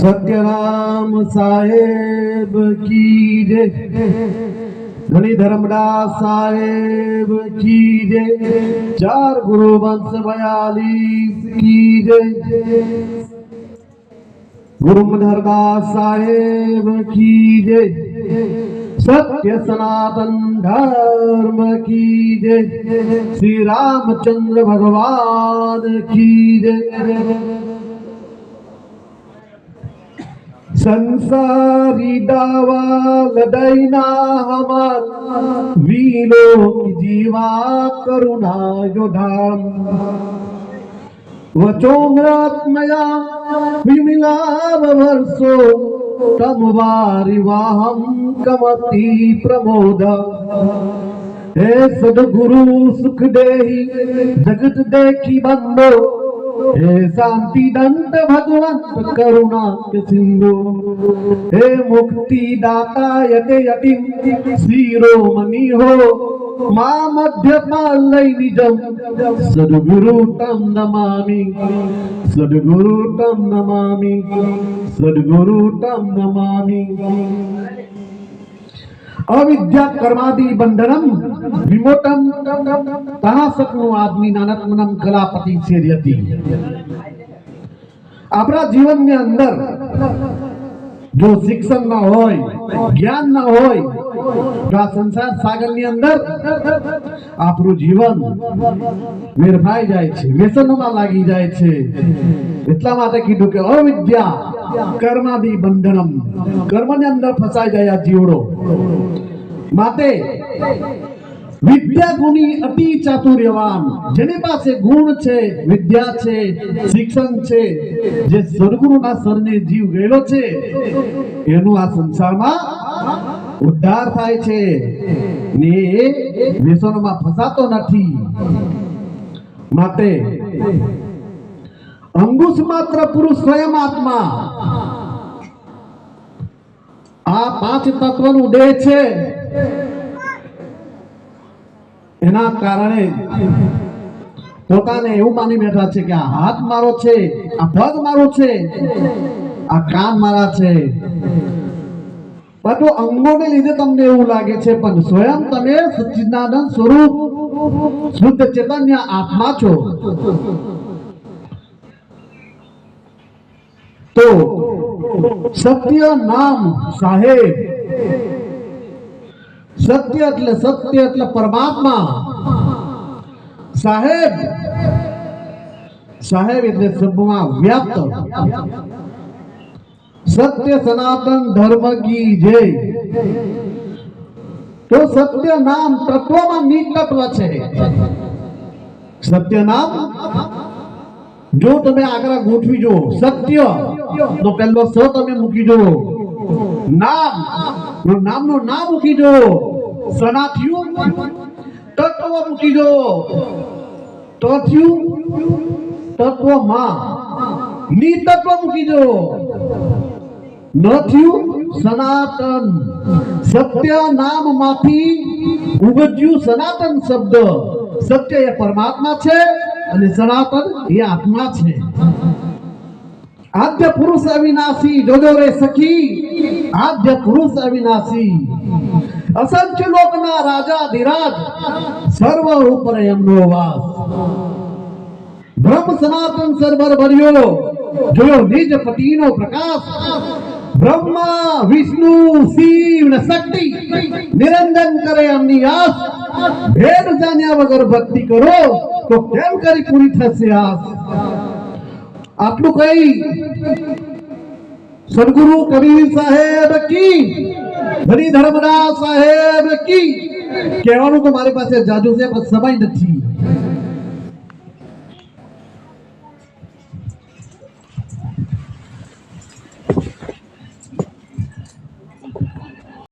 सत्यराम साहेब की जय, धनी धर्मदास साहेब की जय, 4 गुरु वंश 42 की जय, गुरु मधरदास साहेब की जय, सत्य सनातन धर्म की जय, श्री रामचंद्र भगवान की जय। संसारी दावा लदाईना हमार वीलो की जीवा करुणा योधाम वचोम्रात्मया विमिलाव वर्षो तम वारिवाहम कमति प्रमोद। हे सदगुरु सुख देहि जगत देखी बंदो, हे शांति दंत भगवंत करुणा के सिंधु, हे मुक्ति दाता यते यति शिरोमणि हो मा मध्य पालय निजम। सद्गुरु तम नमामि, सद्गुरु तम नमामि, सद्गुरु तम नमामि। अविद्या कर्मादि बंधनम विमोटम तहा सकनु आदमी नानकमनम कलापति सेर्यति। આપણા જીવનની અંદર જો શિક્ષણ ના હોય, જ્ઞાન ના હોય, તો આ સંસાર સાગરની અંદર આપણું જીવન વેરફાઈ જાય છે, વ્યસનોમાં લાગી જાય છે। એટલા માટે કીધું કે અવિદ્યા કર્માદિ બંધનમ, કર્મની અંદર ફસાઈ જાય આ જીવડો। માટે વિદ્યા ગુણી અતિ ચાતુર્યવાન, જેની પાસે ગુણ છે, વિદ્યા છે, શિક્ષણ છે, જે સદગુરુના શરણે જીવ ગયેલો છે, એનું આ સંસારમાં ઉદ્ધાર થાય છે ને વ્યસનોમાં ફસાતો નથી। માટે અંગુશ માત્ર પુરુષ સ્વયં આત્મા આ 5 તત્વનું દેહ છે। એના કારણે પોતાને એવું માની બેઠા છે કે આ હાથ મારો છે, આ પગ મારો છે, આ કાન મારા છે। બધું અંગોને લીધે તમને એવું લાગે છે, પણ સ્વયં તમે સચ્ચિદાનંદ સ્વરૂપ શુદ્ધ ચૈતન્ય આત્મા છો। તો સત્ય નામ સાહેબ, સત્ય એટલે પરમાત્મા, સાહેબ સાહેબ એટલે સબમાં વ્યાપ્ત। સત્ય સનાતન ધર્મ की जय। તો સત્ય નામ તત્વમાં નિતત્વ છે। સત્ય નામ જો તમે આગળ ગોઠવી જો, સત્ય તો પહેલો સ તમે મૂકી જો, નામ નામનો નામ મૂકી જો, સનાથ્યું તત્વ મૂકી જો, તથ્યું તત્વમાં નિતત્વ મૂકી જો, નથ્યું સનાતન। સત્ય નામમાંથી ઉગજ્યું સનાતન શબ્દ। સત્ય એ પરમાત્મા છે અને સનાતન એ આત્મા છે। आद्य पुरुष अविनाशी, जोजो रे सखी आद्य पुरुष अविनाशी। असंख्य लोकना राजा धीराज, सर्व ऊपर एमनो वास। ब्रह्म सनातन सरबर भर्यो, जोयो निज पतिनो प्रकाश। ब्रह्मा विष्णु शिव ने शक्ति निरंजन करे एमनी आस। भेद जान्या वगर भक्ति करो तो केम करी पूरी थसे आस। आटलू कई सदगुरु कबीर साहेब की, धनी धर्मदास साहेब की। कहेवानुं तो मारी पासे जाजू छे पण समय नथी।